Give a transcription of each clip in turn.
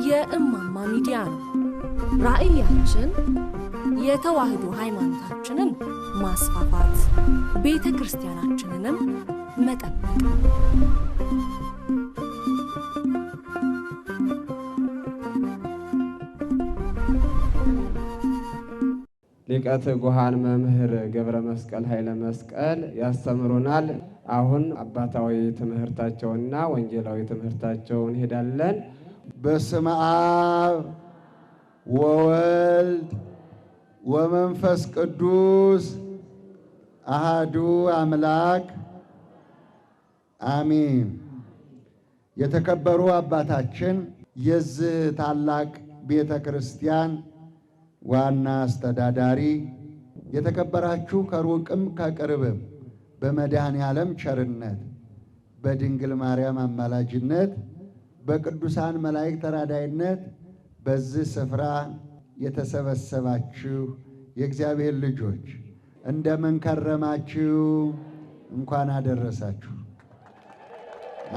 የእማማ ሚዲያ ነው። ራዕያችን የተዋህዶ ሃይማኖታችንን ማስፋፋት፣ ቤተ ክርስቲያናችንንም መጠበቅ። ሊቀ ትጉሃን መምህር ገብረ መስቀል ኃይለ መስቀል ያስተምሩናል። አሁን አባታዊ ትምህርታቸውንና ወንጌላዊ ትምህርታቸውን ሄዳለን። በስመ አብ ወወልድ ወመንፈስ ቅዱስ አሃዱ አምላክ አሜን። የተከበሩ አባታችን የዚህ ታላቅ ቤተ ክርስቲያን ዋና አስተዳዳሪ፣ የተከበራችሁ ከሩቅም ከቅርብም በመድኃኔ ዓለም ቸርነት በድንግል ማርያም አማላጅነት በቅዱሳን መላእክት ተራዳይነት በዚህ ስፍራ የተሰበሰባችሁ የእግዚአብሔር ልጆች እንደምን ከረማችሁ? እንኳን አደረሳችሁ።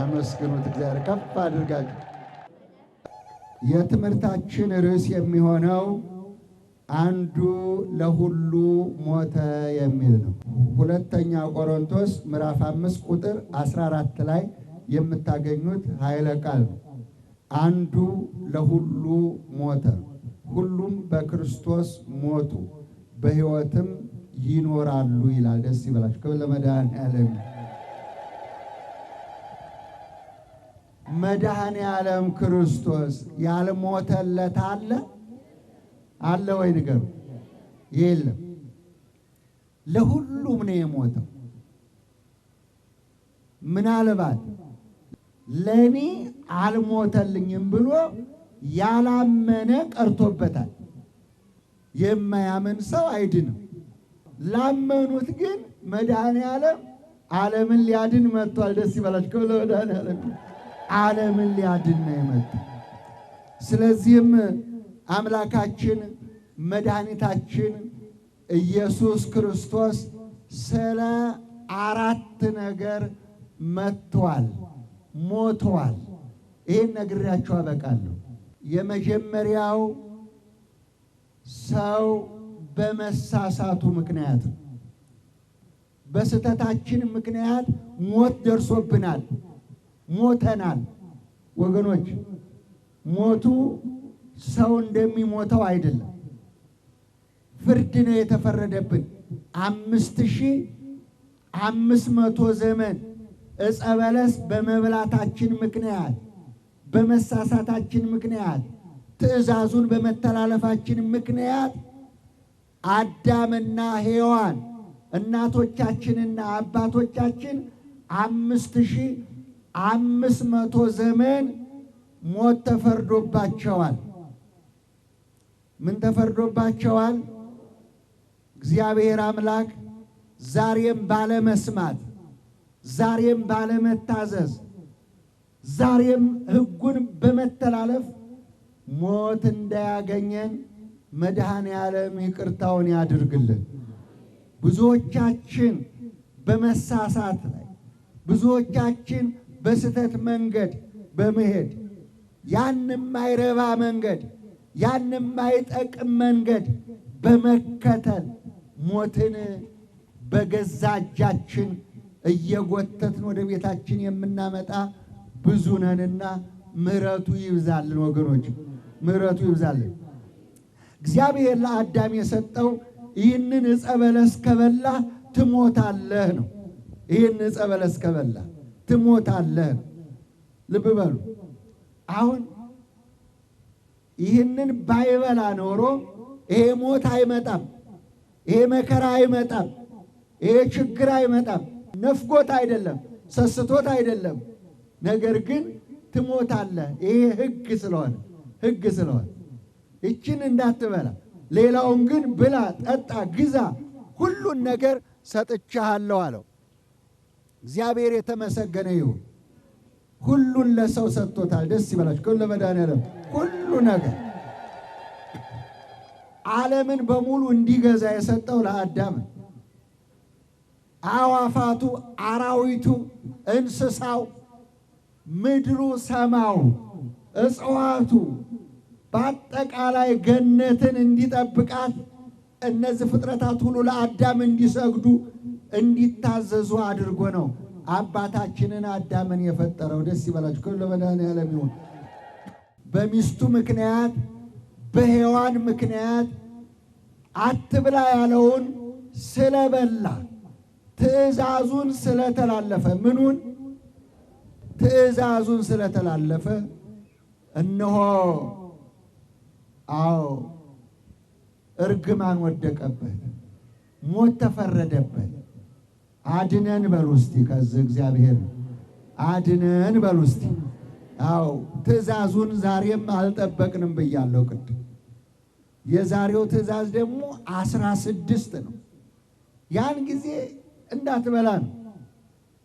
አመስግኑት፣ እግዚአብሔር ከፍ አድርጋችሁ። የትምህርታችን ርዕስ የሚሆነው አንዱ ለሁሉ ሞተ የሚል ነው። ሁለተኛ ቆሮንቶስ ምዕራፍ 5 ቁጥር 14 ላይ የምታገኙት ኃይለ ቃል ነው። አንዱ ለሁሉ ሞተ፣ ሁሉም በክርስቶስ ሞቱ፣ በሕይወትም ይኖራሉ ይላል። ደስ ይበላችሁ። ክብር ለመድኃኔዓለም። መድኃኔዓለም ክርስቶስ ያልሞተለት አለ? አለ ወይ ንገሩ? የለም። ለሁሉም ነው የሞተው። ምናልባት ለኔ አልሞተልኝም ብሎ ያላመነ ቀርቶበታል። የማያምን ሰው አይድንም። ላመኑት ግን መድኃኔዓለም ዓለምን ሊያድን መጥቷል። ደስ ይበላችሁ። ለመድኃኔዓለም ዓለምን ሊያድን ነው የመጣው። ስለዚህም አምላካችን መድኃኒታችን ኢየሱስ ክርስቶስ ስለ 4 ነገር መጥቷል፣ ሞቷል። ይህን ነግሬያችሁ አበቃለሁ። የመጀመሪያው ሰው በመሳሳቱ ምክንያት፣ በስተታችን ምክንያት ሞት ደርሶብናል፣ ሞተናል። ወገኖች ሞቱ ሰው እንደሚሞተው አይደለም። ፍርድ ነው የተፈረደብን። 5500 ዘመን ዕፀ በለስ በመብላታችን ምክንያት፣ በመሳሳታችን ምክንያት፣ ትእዛዙን በመተላለፋችን ምክንያት አዳምና ሔዋን እናቶቻችንና አባቶቻችን 5500 ዘመን ሞት ተፈርዶባቸዋል። ምን ተፈርዶባቸዋል? እግዚአብሔር አምላክ ዛሬም ባለመስማት፣ ዛሬም ባለመታዘዝ፣ ዛሬም ሕጉን በመተላለፍ ሞት እንዳያገኘን መድኃኔዓለም ይቅርታውን ያድርግልን። ብዙዎቻችን በመሳሳት ላይ፣ ብዙዎቻችን በስተት መንገድ በመሄድ ያንም ማይረባ መንገድ፣ ያንም ማይጠቅም መንገድ በመከተል ሞትን በገዛ እጃችን እየጎተትን ወደ ቤታችን የምናመጣ ብዙ ነንና ምሕረቱ ይብዛልን ወገኖች፣ ምሕረቱ ይብዛልን። እግዚአብሔር ለአዳም የሰጠው ይህንን ዕፀ በለስ ከበላህ ትሞታለህ ነው። ይህን ዕፀ በለስ ከበላህ ትሞታለህ ነው። ልብ በሉ። አሁን ይህንን ባይበላ ኖሮ ይሄ ሞት አይመጣም፣ ይሄ መከራ አይመጣም፣ ይሄ ችግር አይመጣም። ነፍጎት አይደለም፣ ሰስቶት አይደለም። ነገር ግን ትሞታለህ። ይሄ ሕግ ስለሆነ ሕግ ስለሆነ ይችን እንዳትበላ፣ ሌላውን ግን ብላ፣ ጠጣ፣ ግዛ፣ ሁሉን ነገር ሰጥቻለሁ አለው። እግዚአብሔር የተመሰገነ ይሁን። ሁሉን ለሰው ሰጥቶታል። ደስ ይበላችሁ። ሁሉ ለመድኃኒዓለም ሁሉ ነገር ዓለምን በሙሉ እንዲገዛ የሰጠው ለአዳም። አዋፋቱ፣ አራዊቱ፣ እንስሳው፣ ምድሩ፣ ሰማው፣ እጽዋቱ በአጠቃላይ ገነትን እንዲጠብቃት እነዚህ ፍጥረታት ሁሉ ለአዳም እንዲሰግዱ እንዲታዘዙ አድርጎ ነው አባታችንን አዳምን የፈጠረው። ደስ ይበላችሁ። ክብር ለመድኃኒዓለም ይሁን። በሚስቱ ምክንያት በሔዋን ምክንያት አትብላ ያለውን ስለበላ ትእዛዙን ስለተላለፈ ምኑን ትእዛዙን ስለተላለፈ እነሆ እርግማን ወደቀበት፣ ሞት ተፈረደበት። አድነን በሉ እስቲ። ከዚህ እግዚአብሔር አድነን በሉ እስቲ። ትእዛዙን ዛሬም አልጠበቅንም ብያለሁ ቅድም። የዛሬው ትእዛዝ ደግሞ 16 ነው። ያን ጊዜ እንዳትበላ ነው።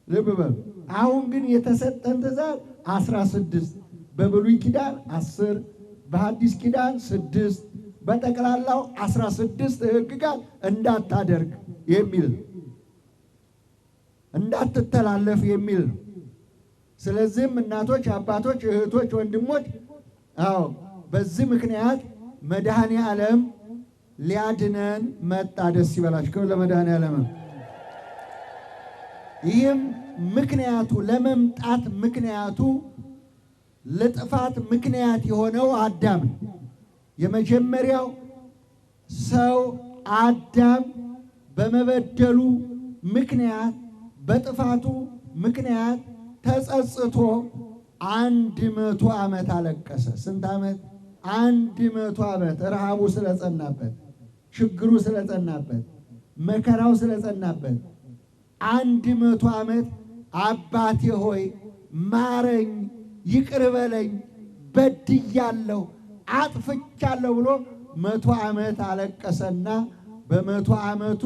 ልብ በሉ። አሁን ግን የተሰጠን ትእዛዝ 16፣ በብሉይ ኪዳን 10፣ በሐዲስ ኪዳን 6፣ በጠቅላላው 16 ሕግጋት እንዳታደርግ የሚል እንዳትተላለፍ የሚል ነው። ስለዚህም እናቶች፣ አባቶች፣ እህቶች፣ ወንድሞች በዚህ ምክንያት መድኃኔ ዓለም ሊያድነን መጣ። ደስ ይበላችሁ። ክብር ለመድኃኔ ዓለም። ይህም ምክንያቱ ለመምጣት ምክንያቱ ለጥፋት ምክንያት የሆነው አዳም ነው። የመጀመሪያው ሰው አዳም በመበደሉ ምክንያት በጥፋቱ ምክንያት ተጸጽቶ 100 ዓመት አለቀሰ። ስንት ዓመት? 100 ዓመት። ረሃቡ ስለጸናበት፣ ችግሩ ስለጸናበት፣ መከራው ስለጸናበት 100 ዓመት አባቴ ሆይ ማረኝ፣ ይቅር በለኝ፣ በድያለሁ፣ አጥፍቻለሁ ብሎ 100 ዓመት አለቀሰና በ100 ዓመቱ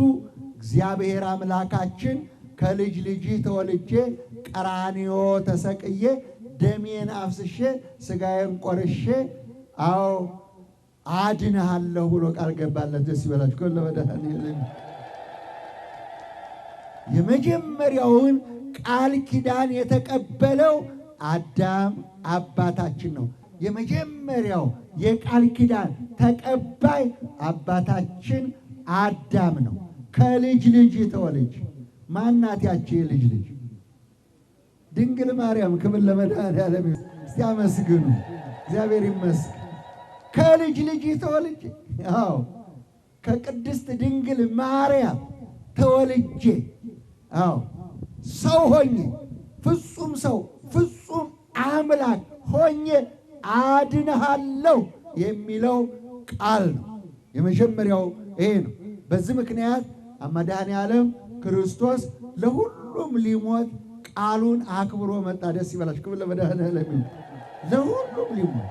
እግዚአብሔር አምላካችን ከልጅ ልጅ ተወልጄ ቀራንዮ ተሰቅዬ ደሜን አፍስሼ ሥጋዬን ቆርሼ አድንሃለሁ ብሎ ቃል ገባለት። ደስ ይበላችሁ። ከለ መድኃኒዓለም የመጀመሪያውን ቃል ኪዳን የተቀበለው አዳም አባታችን ነው። የመጀመሪያው የቃል ኪዳን ተቀባይ አባታችን አዳም ነው። ከልጅ ልጅ ተወልጄ ማናት ያቺ የልጅ ልጅ? ድንግል ማርያም። ክብር ለመድኃኒዓለም። እስቲ አመስግኑ። እግዚአብሔር ይመስገን። ከልጅ ልጅ ተወልጄ ከቅድስት ድንግል ማርያም ተወልጄ ሰው ሆኜ ፍጹም ሰው ፍጹም አምላክ ሆኜ አድንሃለሁ የሚለው ቃል ነው። የመጀመሪያው ይሄ ነው። በዚህ ምክንያት መድኃኒዓለም ክርስቶስ ለሁሉም ሊሞት ቃሉን አክብሮ መጣ። ደስ ይበላችሁ። ክብር ለመድኃኒዓለም። ለሁሉም ሊሞት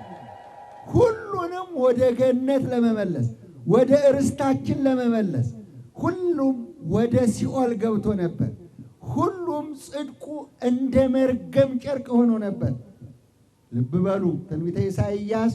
ሁሉንም ወደ ገነት ለመመለስ ወደ እርስታችን ለመመለስ ሁሉም ወደ ሲኦል ገብቶ ነበር። ሁሉም ጽድቁ እንደ መርገም ጨርቅ ሆኖ ነበር። ልብ በሉ። ትንቢተ ኢሳይያስ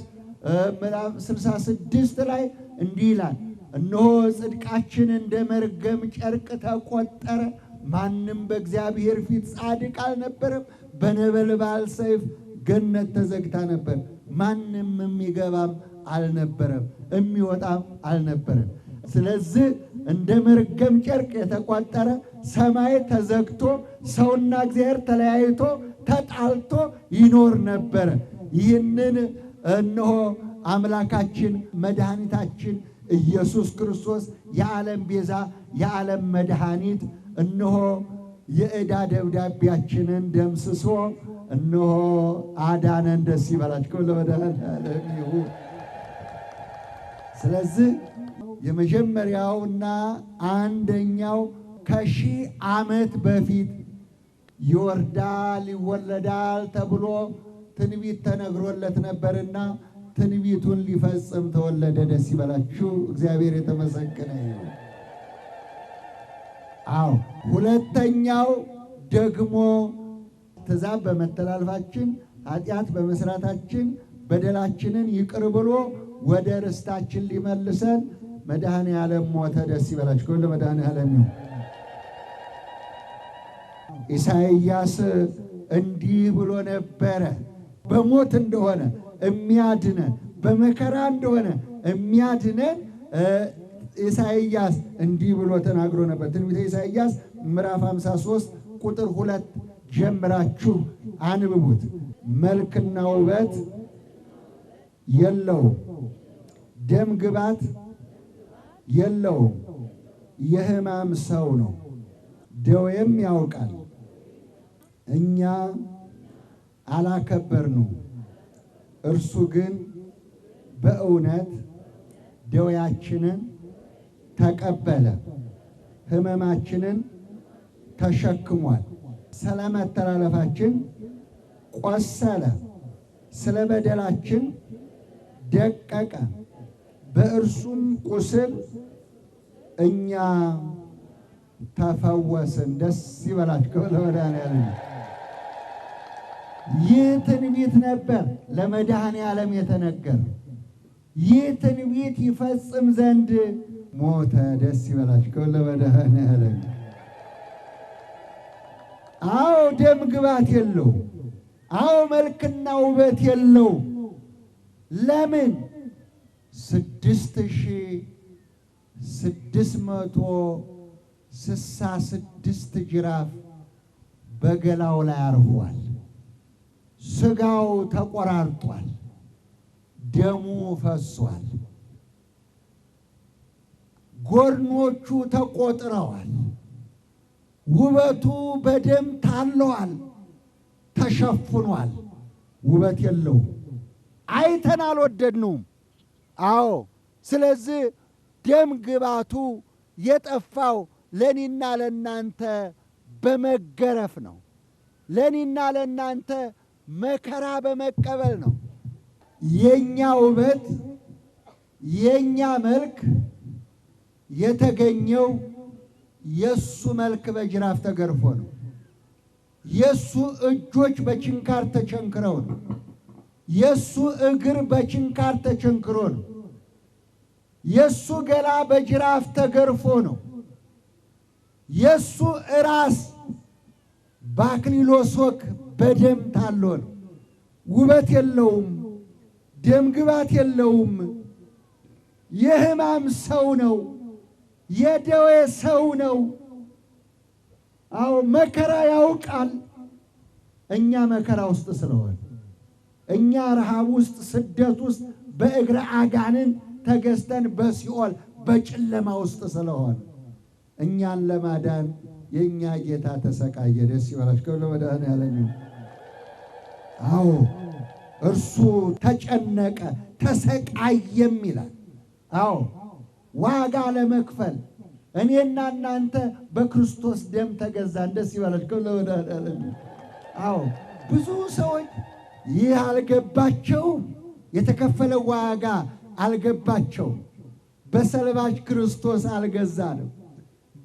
ምዕራፍ 66 ላይ እንዲህ ይላል፣ እነሆ ጽድቃችን እንደ መርገም ጨርቅ ተቆጠረ፣ ማንም በእግዚአብሔር ፊት ጻድቅ አልነበረም። በነበልባል ሰይፍ ገነት ተዘግታ ነበር፣ ማንም የሚገባም አልነበረም፣ የሚወጣም አልነበረም። ስለዚህ እንደ መርገም ጨርቅ የተቆጠረ ሰማይ ተዘግቶ ሰውና እግዚአብሔር ተለያይቶ ተጣልቶ ይኖር ነበረ። ይህንን እነሆ አምላካችን መድኃኒታችን ኢየሱስ ክርስቶስ የዓለም ቤዛ የዓለም መድኃኒት እነሆ የዕዳ ደብዳቤያችንን ደምስሶ እነሆ አዳነን። ደስ ይበላችሁ። ለመድኃኒዓለም ይሁን። ስለዚህ የመጀመሪያውና አንደኛው ከ1000 ዓመት በፊት ይወርዳል ይወለዳል ተብሎ ትንቢት ተነግሮለት ነበርና ትንቢቱን ሊፈጽም ተወለደ። ደስ ይበላችሁ። እግዚአብሔር የተመሰገነ ይሁን። ሁለተኛው ደግሞ ትእዛዝ በመተላለፋችን ኃጢአት በመስራታችን በደላችንን ይቅር ብሎ ወደ ርስታችን ሊመልሰን መድኃኔ ዓለም ሞተ። ደስ ይበላችሁ። ሁሉ መድኃኔ ዓለም ነው። ኢሳይያስ እንዲህ ብሎ ነበረ። በሞት እንደሆነ የሚያድነን በመከራ እንደሆነ የሚያድነን ኢሳይያስ እንዲህ ብሎ ተናግሮ ነበር። ትንቢተ ኢሳይያስ ምዕራፍ 53 ቁጥር 2 ጀምራችሁ አንብቡት። መልክና ውበት የለውም፣ ደም ግባት የለውም፣ የሕማም ሰው ነው፣ ደዌም ያውቃል። እኛ አላከበርነው፣ እርሱ ግን በእውነት ደዌያችንን ተቀበለ፣ ሕመማችንን ተሸክሟል። ስለ መተላለፋችን ቆሰለ፣ ስለ በደላችን ደቀቀ፣ በእርሱም ቁስል እኛ ተፈወስን። ደስ ይበላችሁ ለመድኃኔዓለም። ይህ ትንቢት ነበር ለመድኃኔዓለም የተነገረ። ይህ ትንቢት ይፈጽም ዘንድ ሞተ። ደስ ይበላችሁ ለመድኃኔዓለም። አዎ ደም ግባት የለው፣ አዎ መልክና ውበት የለው። ለምን 6666 ጅራፍ በገላው ላይ አርፏል። ስጋው ተቆራርጧል፣ ደሙ ፈሷል፣ ጎድኖቹ ተቆጥረዋል፣ ውበቱ በደም ታለዋል፣ ተሸፍኗል። ውበት የለው፣ አይተን አልወደድነውም። አዎ ስለዚህ ደም ግባቱ የጠፋው ለኔና ለናንተ በመገረፍ ነው። ለኔና ለናንተ መከራ በመቀበል ነው። የኛ ውበት የኛ መልክ የተገኘው የሱ መልክ በጅራፍ ተገርፎ ነው። የሱ እጆች በችንካር ተቸንክረው ነው። የሱ እግር በችንካር ተቸንክሮ ነው። የሱ ገላ በጅራፍ ተገርፎ ነው። የሱ ራስ በአክሊለ ሦክ በደም ታሎ ነው። ውበት የለውም፣ ደም ግባት የለውም። የሕማም ሰው ነው፣ የደዌ ሰው ነው። አዎ መከራ ያውቃል። እኛ መከራ ውስጥ ስለሆነ፣ እኛ ረሃብ ውስጥ፣ ስደት ውስጥ፣ በእግረ አጋንን ተገዝተን በሲኦል በጨለማ ውስጥ ስለሆነ እኛን ለማዳን የእኛ ጌታ ተሰቃየ። ደስ ይበላችሁ ለመድኃኔዓለም። አዎ እርሱ ተጨነቀ ተሰቃየም ይላል። አዎ ዋጋ ለመክፈል እኔና እናንተ በክርስቶስ ደም ተገዛን። ደስ ይበላችሁ ለመድኃኔዓለም። አዎ ብዙ ሰዎች ይህ አልገባቸው፣ የተከፈለ ዋጋ አልገባቸው። በሰልባጅ ክርስቶስ አልገዛንም፣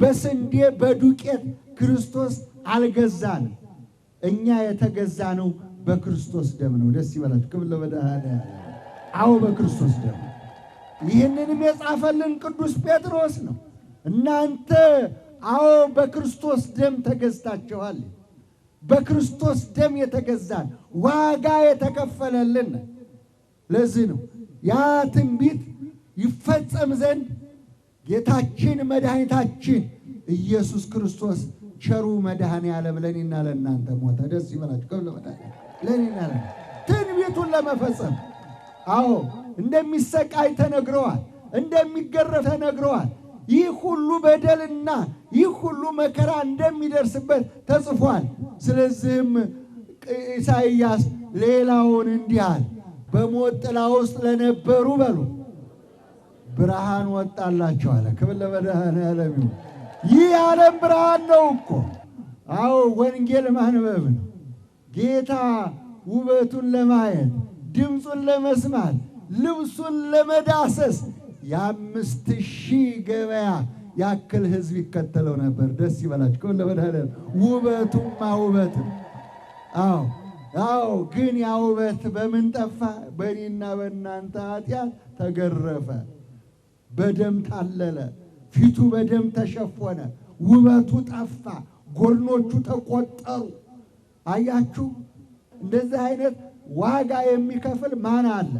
በስንዴ በዱቄት ክርስቶስ አልገዛንም። እኛ የተገዛነው በክርስቶስ ደም ነው። ደስ ይበላችሁ ክብር ለመድኃኔዓለም። አዎ በክርስቶስ ደም። ይህንንም የጻፈልን ቅዱስ ጴጥሮስ ነው። እናንተ አዎ በክርስቶስ ደም ተገዝታችኋል። በክርስቶስ ደም የተገዛን ዋጋ የተከፈለልን። ለዚህ ነው ያ ትንቢት ይፈጸም ዘንድ ጌታችን መድኃኒታችን ኢየሱስ ክርስቶስ ቸሩ መድኃኔዓለም ለኔና ለእናንተ ሞተ። ደስ ይበላችሁ ለኔና ትንቢቱን ለመፈጸም። አዎ እንደሚሰቃይ ተነግረዋል፣ እንደሚገረፍ ተነግረዋል። ይህ ሁሉ በደልና ይህ ሁሉ መከራ እንደሚደርስበት ተጽፏል። ስለዚህም ኢሳይያስ ሌላውን እንዲህ አለ፣ በሞት ጥላ ውስጥ ለነበሩ በሉ ብርሃን ወጣላቸው አለ። ክብር ለመድኃኔዓለም ይሁን። ይህ የዓለም ብርሃን ነው እኮ። አዎ ወንጌል ማንበብ ነው። ጌታ ውበቱን ለማየት ድምፁን ለመስማት ልብሱን ለመዳሰስ የ5000 ገበያ ያክል ሕዝብ ይከተለው ነበር። ደስ ይበላችሁ። ለመድኃኒዓለም ውበቱማ ውበት። አዎ ግን ያ ውበት በምን ጠፋ? በእኔና በእናንተ ኃጢአት ተገረፈ፣ በደም ታለለ፣ ፊቱ በደም ተሸፈነ፣ ውበቱ ጠፋ፣ ጎድኖቹ ተቆጠሩ። አያችሁ፣ እንደዚህ አይነት ዋጋ የሚከፍል ማን አለ?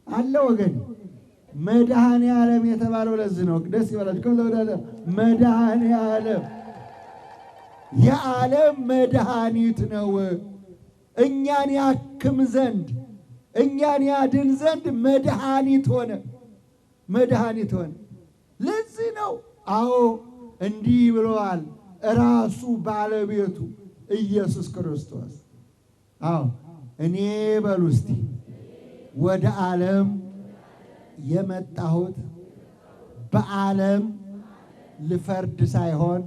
አለ ወገን። መድኃኔዓለም የተባለው ለዚህ ነው። ደስ ይበላችሁ። መድኃኔዓለም የዓለም መድኃኒት ነው። እኛን ያክም ዘንድ እኛን ያድን ዘንድ መድኃኒት ሆነ። መድኃኒት ሆነ። ለዚህ ነው አዎ እንዲህ ብለዋል ራሱ ባለቤቱ ኢየሱስ ክርስቶስ። አዎ እኔ በሉ እስቲ ወደ ዓለም የመጣሁት በዓለም ልፈርድ ሳይሆን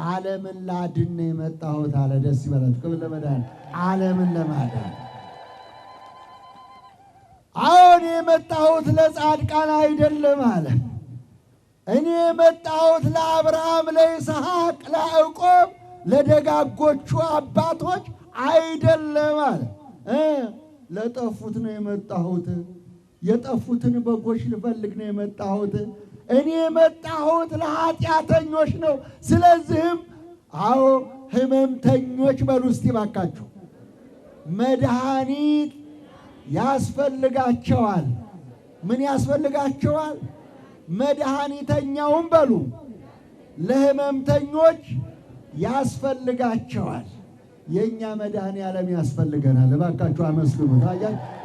ዓለምን ላድን ነው የመጣሁት አለ። ደስ ይበላችሁ። ክብር ለመድኃኒዓለም። ዓለምን ለማዳን አሁን የመጣሁት ለጻድቃን አይደለም አለ። እኔ የመጣሁት ለአብርሃም፣ ለይስሐቅ፣ ለያዕቆብ ለደጋጎቹ አባቶች አይደለም አለ። ለጠፉት ነው የመጣሁት። የጠፉትን በጎች ልፈልግ ነው የመጣሁት። እኔ የመጣሁት ለኃጢአተኞች ነው። ስለዚህም አዎ ሕመምተኞች በሉ እስቲ ባካችሁ መድኃኒት ያስፈልጋቸዋል። ምን ያስፈልጋቸዋል? መድኃኒተኛውም በሉ ለሕመምተኞች ያስፈልጋቸዋል። የእኛ መድኃኔዓለም ያስፈልገናል። እባካችሁ አመስግኑት።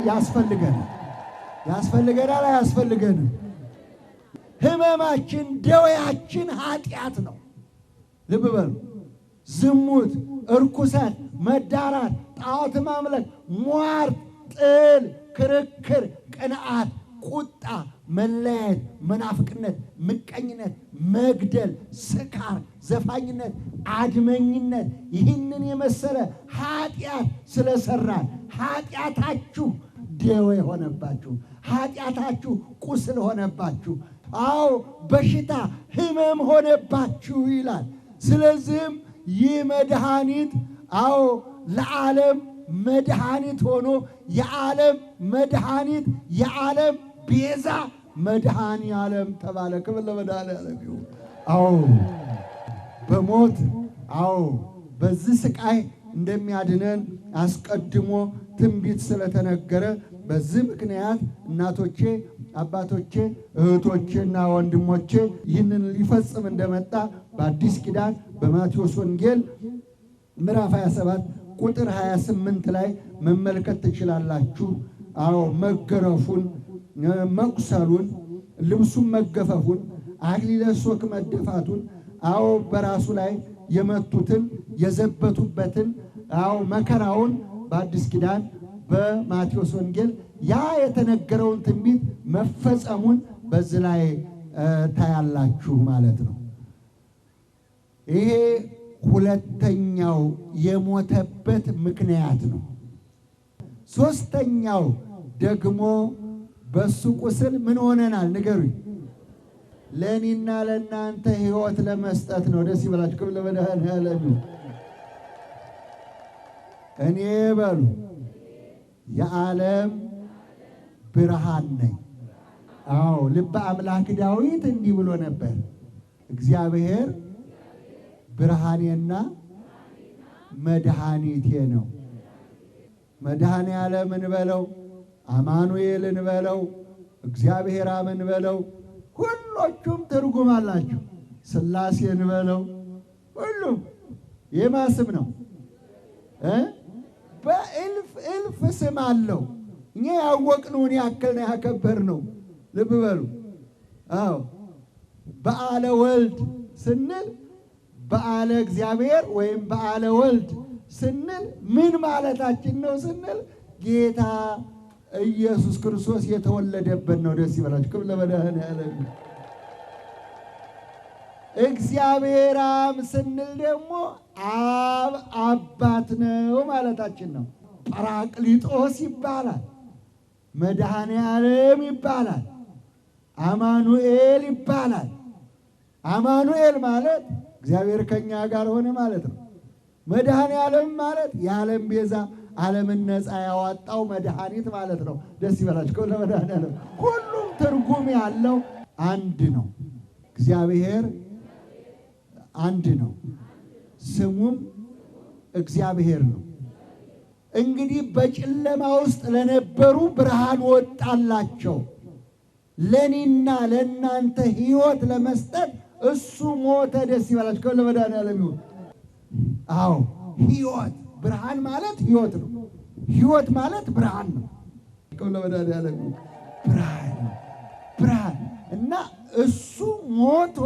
ያስፈልገናል። ያስፈልገናል። አያስፈልገንም? ሕመማችን ደዌያችን ኃጢአት ነው። ልብ በሉ። ዝሙት፣ እርኩሰት፣ መዳራት፣ ጣዖት ማምለክ፣ ሟርት፣ ጥል፣ ክርክር፣ ቅንዓት፣ ቁጣ፣ መለያየት፣ መናፍቅነት፣ ምቀኝነት፣ መግደል፣ ስካር፣ ዘፋኝነት፣ አድመኝነት ይህንን የመሰለ ኃጢአት ስለሰራን ኃጢአታችሁ ደዌ ሆነባችሁ። ኃጢአታችሁ ቁስል ሆነባችሁ። አዎ በሽታ ሕመም ሆነባችሁ ይላል። ስለዚህም ይህ መድኃኒት አዎ ለዓለም መድኃኒት ሆኖ የዓለም መድኃኒት የዓለም ቤዛ መድኃኔዓለም ተባለ። ክብር ለመድኃኔዓለም ይሁን። አዎ በሞት አዎ በዚህ ስቃይ እንደሚያድነን አስቀድሞ ትንቢት ስለተነገረ በዚህ ምክንያት እናቶቼ፣ አባቶቼ፣ እህቶቼና ወንድሞቼ ይህንን ሊፈጽም እንደመጣ በአዲስ ኪዳን በማቴዎስ ወንጌል ምዕራፍ 27 ቁጥር 28 ላይ መመልከት ትችላላችሁ። አዎ መገረፉን፣ መቁሰሉን፣ ልብሱን መገፈፉን፣ አክሊለ ሦክ መደፋቱን፣ አዎ በራሱ ላይ የመቱትን የዘበቱበትን አዎ መከራውን በአዲስ ኪዳን በማቴዎስ ወንጌል ያ የተነገረውን ትንቢት መፈጸሙን በዚህ ላይ ታያላችሁ ማለት ነው። ይሄ ሁለተኛው የሞተበት ምክንያት ነው። ሶስተኛው ደግሞ በሱ ቁስል ምን ሆነናል? ንገሩኝ። ለእኔና ለእናንተ ሕይወት ለመስጠት ነው። ደስ ይበላችሁ። ክብር ለመድኃኔዓለም። እኔ በሉ የዓለም ብርሃን ነኝ። አዎ ልበ አምላክ ዳዊት እንዲህ ብሎ ነበር፣ እግዚአብሔር ብርሃኔና መድኃኒቴ ነው። መድኃኔዓለም እንበለው፣ አማኑኤል እንበለው፣ እግዚአብሔር አብ እንበለው፣ ሁሎቹም ትርጉም አላቸው። ሥላሴ እንበለው፣ ሁሉም የማን ስም ነው? በእልፍ እልፍ ስም አለው። እኛ ያወቅነውን ያክል ነው ያከበርነው። ልብ በሉ። አዎ በዓለ ወልድ ስንል በዓለ እግዚአብሔር ወይም በዓለ ወልድ ስንል ምን ማለታችን ነው ስንል ጌታ ኢየሱስ ክርስቶስ የተወለደበት ነው። ደስ ይበላችሁ። ክብር ለመድኃኔዓለም። እግዚአብሔር አብ ስንል ደግሞ አብ አባት ነው ማለታችን ነው። ጰራቅሊጦስ ይባላል፣ መድኃኔዓለም ይባላል፣ አማኑኤል ይባላል። አማኑኤል ማለት እግዚአብሔር ከኛ ጋር ሆነ ማለት ነው። መድኃኔ ዓለም ማለት የዓለም ቤዛ ዓለምን ነፃ ያወጣው መድኃኒት ማለት ነው። ደስ ይበላችሁ ለመድኃኔ ዓለም። ሁሉም ትርጉም ያለው አንድ ነው። እግዚአብሔር አንድ ነው፣ ስሙም እግዚአብሔር ነው። እንግዲህ በጨለማ ውስጥ ለነበሩ ብርሃን ወጣላቸው። ለኔና ለእናንተ ሕይወት ለመስጠት እሱ ሞተ። ደስ ይበላችሁ ለመድኃኔዓለም ይሁን። አዎ ሕይወት ብርሃን ማለት ሕይወት ነው። ሕይወት ማለት ብርሃን ነው። ለመድኃኔዓለም ይሁን። ብርሃን እና እሱ ሞቶ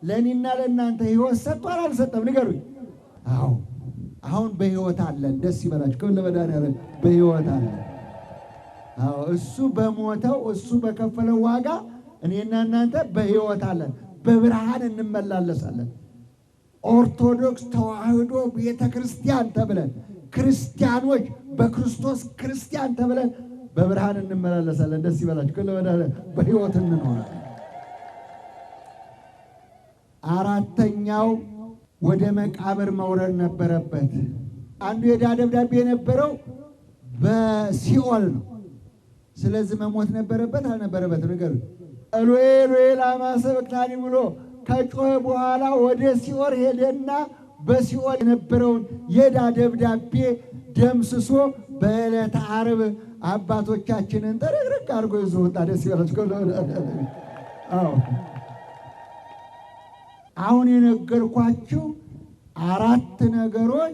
ለኔና ለእናንተ ሕይወት ሰጥቷል አልሰጠም? ንገሩኝ። አዎ አሁን በሕይወት አለን። ደስ ይበላችሁ ለመድኃኔዓለም በሕይወት አለን። አዎ እሱ በሞተው እሱ በከፈለው ዋጋ እኔና እናንተ በሕይወት አለን፣ በብርሃን እንመላለሳለን። ኦርቶዶክስ ተዋሕዶ ቤተ ክርስቲያን ተብለን ክርስቲያኖች በክርስቶስ ክርስቲያን ተብለን በብርሃን እንመላለሳለን። ደስ ይበላችሁ ለመድኃኔዓለም በሕይወት እንኖራለን። አራተኛው ወደ መቃብር መውረድ ነበረበት። አንዱ የዕዳ ደብዳቤ የነበረው በሲኦል ነው። ስለዚህ መሞት ነበረበት አልነበረበት? ንገሩኝ። ኤሎሄ ኤሎሄ ላማ ሰበቅታኒ ብሎ ከጮኸ በኋላ ወደ ሲኦል ሄደና በሲኦል የነበረውን የዕዳ ደብዳቤ ደምስሶ በዕለተ ዓርብ አባቶቻችንን ጠረግረግ አድርጎ ይዞ ወጣ። ደስ ይበላችሁ። አዎ አሁን የነገርኳችሁ አራት ነገሮች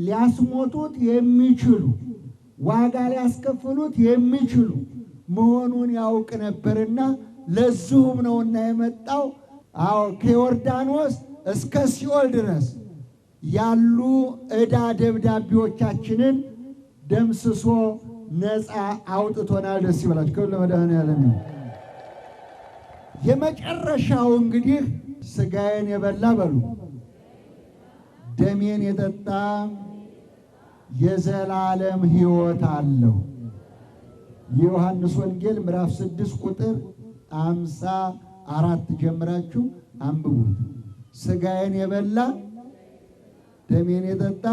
ሊያስሞቱት የሚችሉ ዋጋ ሊያስከፍሉት የሚችሉ መሆኑን ያውቅ ነበርና ለዚሁም ነውና የመጣው። አዎ ከዮርዳኖስ እስከ ሲኦል ድረስ ያሉ ዕዳ ደብዳቤዎቻችንን ደምስሶ ነፃ አውጥቶናል። ደስ ይበላችሁ ለመድኃኔዓለም። የመጨረሻው እንግዲህ ሥጋዬን የበላ በሉ ደሜን የጠጣ የዘላለም ሕይወት አለው። የዮሐንስ ወንጌል ምዕራፍ 6 ቁጥር 54 ጀምራችሁ አንብቡት። ሥጋዬን የበላ ደሜን የጠጣ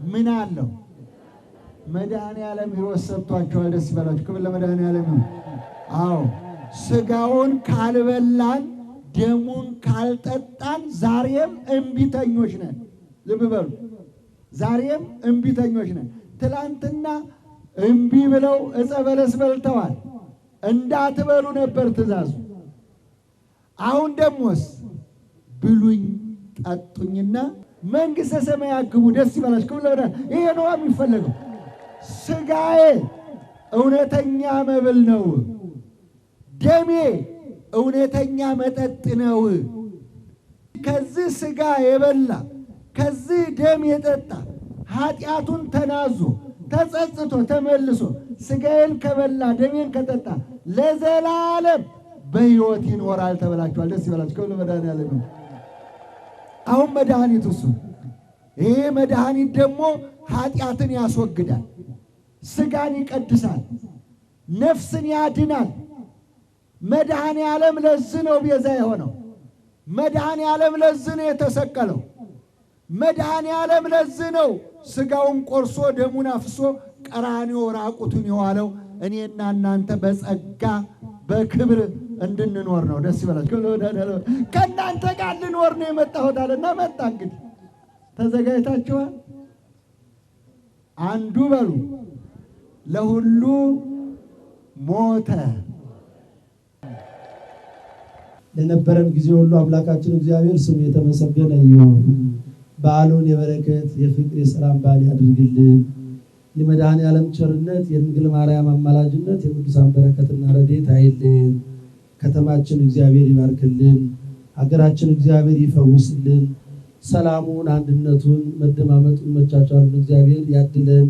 ምን አለው? መድኃኔዓለም ሕይወት ሰጥቷቸዋል። ደስ ይበላችሁ ክብር ለመድኃኔዓለም። አዎ ሥጋውን ካልበላን ደሙን ካልጠጣን ዛሬም እምቢተኞች ነን። ልብ በሉ፣ ዛሬም እምቢተኞች ነን። ትላንትና እምቢ ብለው ዕፀ በለስ በልተዋል። እንዳትበሉ ነበር ትእዛዙ። አሁን ደሞስ ብሉኝ ጠጡኝና መንግሥተ ሰማያት ግቡ። ደስ ይበላችሁ። ይሄ ነው የሚፈለገው። ሥጋዬ እውነተኛ መብል ነው፣ ደሜ እውነተኛ መጠጥ ነው። ከዚህ ሥጋ የበላ ከዚህ ደም የጠጣ ኃጢአቱን ተናዞ ተጸጽቶ ተመልሶ ሥጋዬን ከበላ ደሜን ከጠጣ ለዘላለም በሕይወት ይኖራል ተብላችኋል። ደስ ይበላችሁ ለመድኃኔዓለም። አሁን መድኃኒቱ እሱ። ይሄ መድኃኒት ደግሞ ኃጢአትን ያስወግዳል፣ ሥጋን ይቀድሳል፣ ነፍስን ያድናል። መድኃኔዓለም ለዚህ ነው ቤዛ የሆነው። መድኃኔዓለም ለዚህ ነው የተሰቀለው። መድኃኔዓለም ለዚህ ነው ሥጋውን ቆርሶ ደሙን አፍሶ ቀራንዮ ራቁቱን የዋለው እኔና እናንተ በጸጋ በክብር እንድንኖር ነው። ደስ ይበላችሁ። ከእናንተ ጋር ልኖር ነው የመጣሁት አለና መጣ። እንግዲህ ተዘጋጅታችኋል? አንዱ በሉ ለሁሉ ሞተ። ለነበረን ጊዜ ሁሉ አምላካችን እግዚአብሔር ስሙ የተመሰገነ ይሁን። በዓሉን የበረከት የፍቅር የሰላም በዓል ያድርግልን። የመድኃኔዓለም ቸርነት የድንግል ማርያም አማላጅነት የቅዱሳን በረከትና ረድኤት አይልን። ከተማችን እግዚአብሔር ይባርክልን። ሀገራችን እግዚአብሔር ይፈውስልን። ሰላሙን፣ አንድነቱን፣ መደማመጡን፣ መቻቻሉን እግዚአብሔር ያድለን።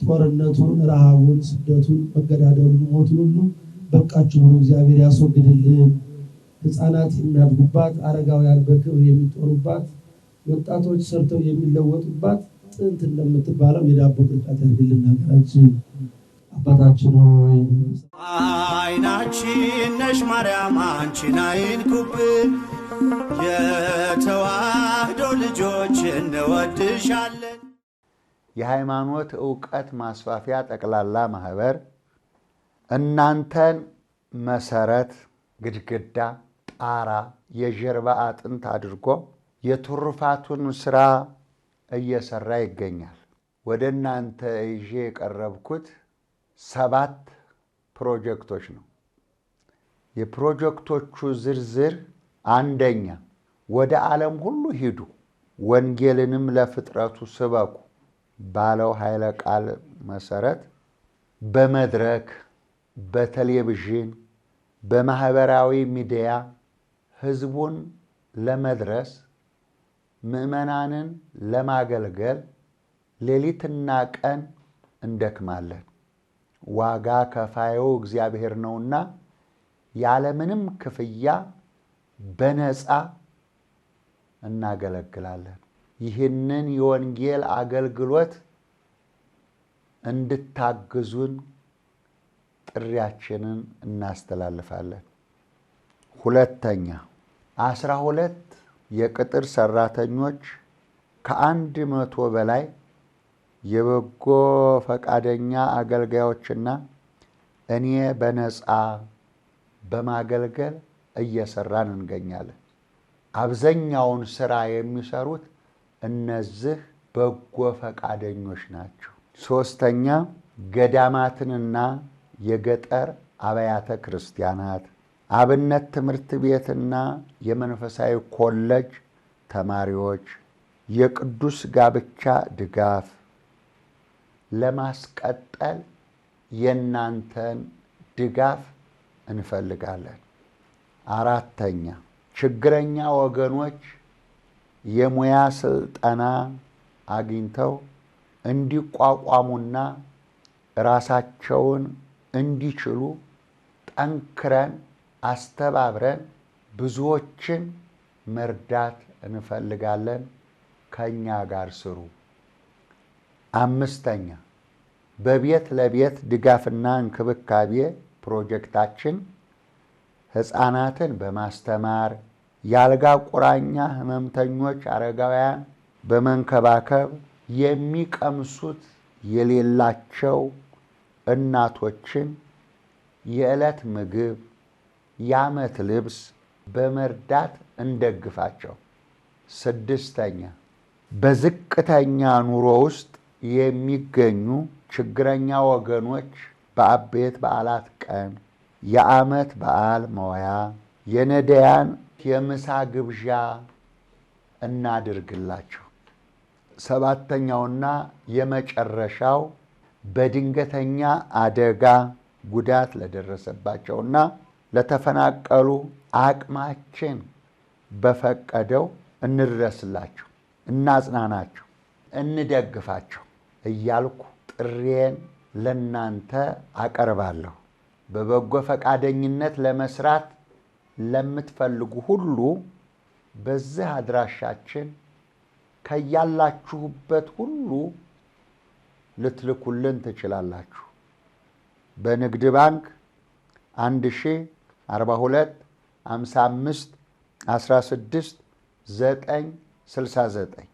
ጦርነቱን፣ ረሃቡን፣ ስደቱን፣ መገዳደሉን፣ ሞቱን ሁሉ በቃችሁ ብሎ እግዚአብሔር ያስወግድልን። ሕፃናት የሚያድጉባት፣ አረጋውያን በክብር የሚጦሩባት፣ ወጣቶች ሰርተው የሚለወጡባት ጥንት እንደምትባለው የዳቦ ቅርጫት ያድርግልን ሀገራችን። አባታችን ሆይ አይናችን ነሽ ማርያም አንቺን አይንኩብን፣ የተዋህዶ ልጆች እንወድሻለን። የሃይማኖት ዕውቀት ማስፋፊያ ጠቅላላ ማህበር እናንተን መሰረት፣ ግድግዳ፣ ጣራ፣ የጀርባ አጥንት አድርጎ የትሩፋቱን ስራ እየሰራ ይገኛል። ወደ እናንተ ይዤ የቀረብኩት 7 ፕሮጀክቶች ነው። የፕሮጀክቶቹ ዝርዝር፣ አንደኛ ወደ ዓለም ሁሉ ሂዱ ወንጌልንም ለፍጥረቱ ስበኩ ባለው ኃይለ ቃል መሰረት በመድረክ፣ በቴሌቪዥን፣ በማህበራዊ ሚዲያ ህዝቡን ለመድረስ ምዕመናንን ለማገልገል ሌሊትና ቀን እንደክማለን። ዋጋ ከፋዩ እግዚአብሔር ነውና ያለምንም ክፍያ በነፃ እናገለግላለን። ይህንን የወንጌል አገልግሎት እንድታግዙን ጥሪያችንን እናስተላልፋለን። ሁለተኛ 12 የቅጥር ሰራተኞች ከ100 በላይ የበጎ ፈቃደኛ አገልጋዮችና እኔ በነፃ በማገልገል እየሰራን እንገኛለን። አብዛኛውን ስራ የሚሰሩት እነዚህ በጎ ፈቃደኞች ናቸው። ሶስተኛ ገዳማትንና የገጠር አብያተ ክርስቲያናት፣ አብነት ትምህርት ቤትና የመንፈሳዊ ኮሌጅ ተማሪዎች የቅዱስ ጋብቻ ድጋፍ ለማስቀጠል የእናንተን ድጋፍ እንፈልጋለን። አራተኛ ችግረኛ ወገኖች የሙያ ስልጠና አግኝተው እንዲቋቋሙና ራሳቸውን እንዲችሉ ጠንክረን አስተባብረን ብዙዎችን መርዳት እንፈልጋለን። ከኛ ጋር ስሩ። አምስተኛ በቤት ለቤት ድጋፍና እንክብካቤ ፕሮጀክታችን ሕፃናትን በማስተማር የአልጋ ቁራኛ ህመምተኞች አረጋውያን በመንከባከብ የሚቀምሱት የሌላቸው እናቶችን የዕለት ምግብ፣ የዓመት ልብስ በመርዳት እንደግፋቸው። ስድስተኛ በዝቅተኛ ኑሮ ውስጥ የሚገኙ ችግረኛ ወገኖች በአበይት በዓላት ቀን የዓመት በዓል መዋያ፣ የነዳያን የምሳ ግብዣ እናድርግላቸው። ሰባተኛውና የመጨረሻው በድንገተኛ አደጋ ጉዳት ለደረሰባቸውና ለተፈናቀሉ አቅማችን በፈቀደው እንድረስላቸው፣ እናጽናናቸው፣ እንደግፋቸው እያልኩ ጥሬን ለናንተ አቀርባለሁ። በበጎ ፈቃደኝነት ለመስራት ለምትፈልጉ ሁሉ በዚህ አድራሻችን ከያላችሁበት ሁሉ ልትልኩልን ትችላላችሁ። በንግድ ባንክ 1042 55 16 969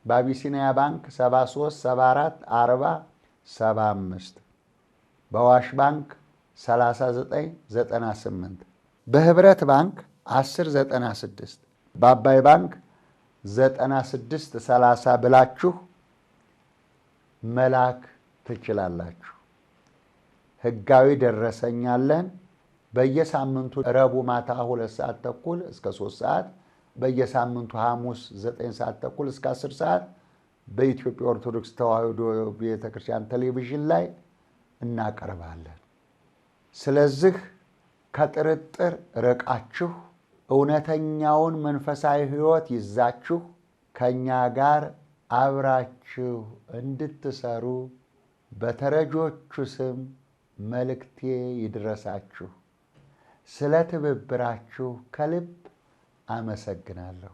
በአቢሲኒያ ባንክ 73 74 40 75 በዋሽ ባንክ 3998 በህብረት ባንክ 1096 በአባይ ባንክ 9630 ብላችሁ መላክ ትችላላችሁ። ህጋዊ ደረሰኛለን። በየሳምንቱ ረቡዕ ማታ 2 ሰዓት ተኩል እስከ 3 ሰዓት፣ በየሳምንቱ ሐሙስ 9 ሰዓት ተኩል እስከ 10 ሰዓት በኢትዮጵያ ኦርቶዶክስ ተዋሕዶ ቤተክርስቲያን ቴሌቪዥን ላይ እናቀርባለን። ስለዚህ ከጥርጥር ርቃችሁ እውነተኛውን መንፈሳዊ ህይወት ይዛችሁ ከኛ ጋር አብራችሁ እንድትሰሩ በተረጆቹ ስም መልእክቴ ይድረሳችሁ። ስለ ትብብራችሁ ከልብ አመሰግናለሁ።